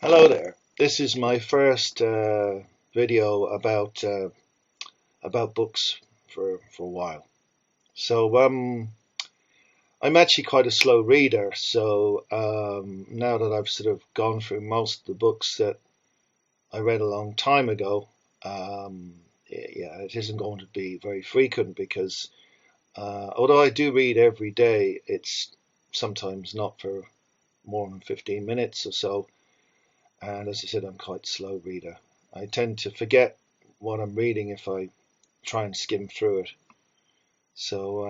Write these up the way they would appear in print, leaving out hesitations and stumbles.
Hello there. This is my first video about books for a while. So I'm actually quite a slow reader. So now that I've sort of gone through most of the books that I read a long time ago, yeah, it isn't going to be very frequent because although I do read every day, it's sometimes not for more than 15 minutes or so. And as I said, I'm quite a slow reader. I tend to forget what I'm reading if I try and skim through it. So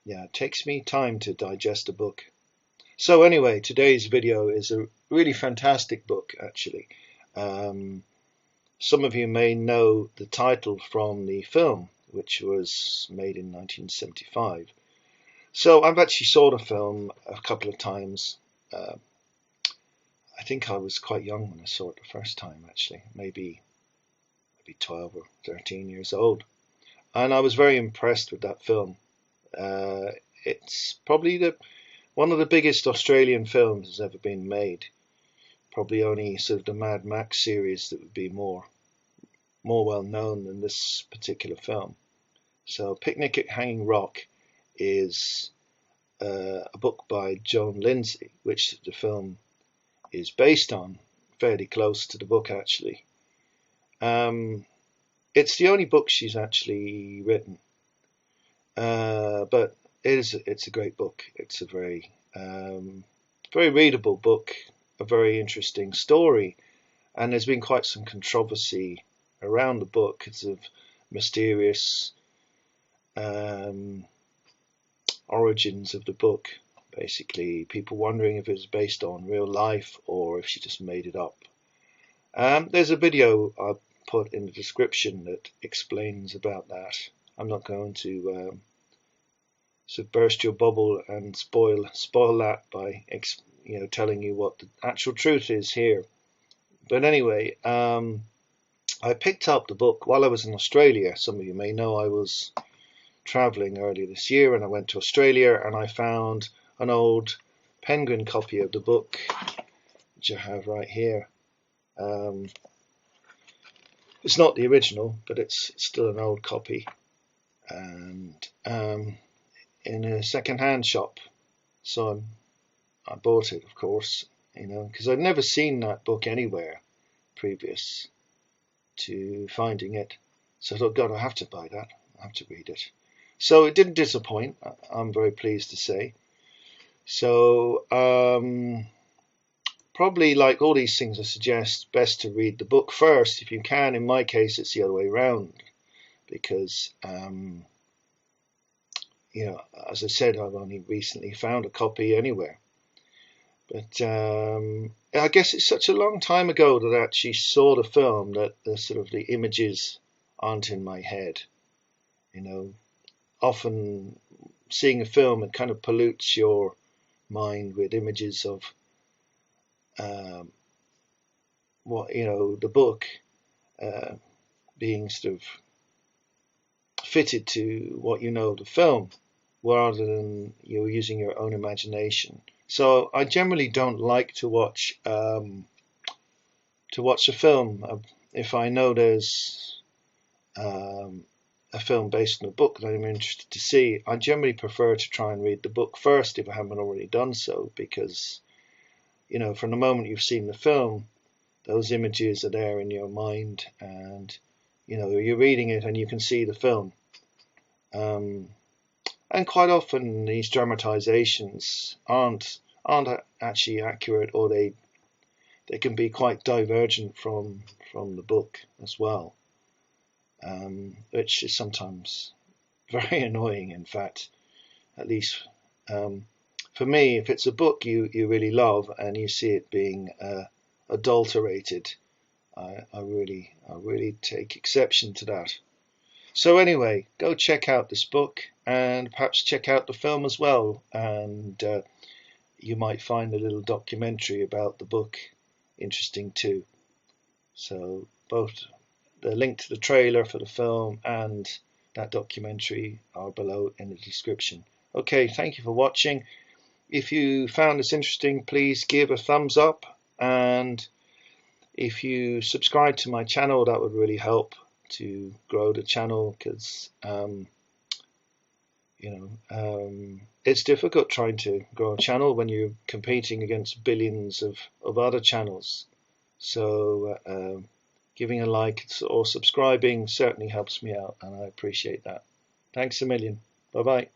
yeah, it takes me time to digest a book. So anyway, today's video is a really fantastic book, actually. Some of you may know the title from the film, which was made in 1975. So I've actually saw the film a couple of times. I think I was quite young when I saw it the first time, actually, maybe 12 or 13 years old. And I was very impressed with that film. It's probably one of the biggest Australian films that's ever been made. Probably only sort of the Mad Max series that would be more well known than this particular film. So Picnic at Hanging Rock is a book by Joan Lindsay, which the film is based on, fairly close to the book actually. It's the only book she's actually written, but it's a great book. It's a very readable book, a very interesting story, and there's been quite some controversy around the book because of mysterious origins of the book. Basically, people wondering if it's based on real life or if she just made it up. There's a video I put in the description that explains about that. I'm not going to burst your bubble and spoil that by telling you what the actual truth is here. But anyway, I picked up the book while I was in Australia. Some of you may know I was traveling earlier this year, and I went to Australia and I found an old Penguin copy of the book, which I have right here. It's not the original, but it's still an old copy, and in a second-hand shop. So I bought it, of course, because I'd never seen that book anywhere previous to finding it. So I thought, God, I have to buy that. I have to read it. So it didn't disappoint, I'm very pleased to say. So probably like all these things, I suggest best to read the book first if you can. In my case, it's the other way around because as I said, I've only recently found a copy anywhere. But I guess it's such a long time ago that I actually saw the film that the images aren't in my head. Often seeing a film, it kind of pollutes your mind with images of the book being sort of fitted to what the film, rather than using your own imagination. So I generally don't like to watch a film if I know there's a film based on a book that I'm interested to see. I generally prefer to try and read the book first if I haven't already done so, because from the moment you've seen the film, those images are there in your mind, and you're reading it and you can see the film. And quite often these dramatizations aren't actually accurate, or they can be quite divergent from the book as well, which is sometimes very annoying. In fact, at least for me, if it's a book you really love and you see it being adulterated, I really take exception to that. So anyway, go check out this book and perhaps check out the film as well, and you might find a little documentary about the book interesting too. So both the link to the trailer for the film and that documentary are below in the description. Okay, thank you for watching. If you found this interesting, please give a thumbs up, and If you subscribe to my channel, that would really help to grow the channel, because it's difficult trying to grow a channel when you're competing against billions of other channels. So giving a like or subscribing certainly helps me out, and I appreciate that. Thanks a million. Bye bye.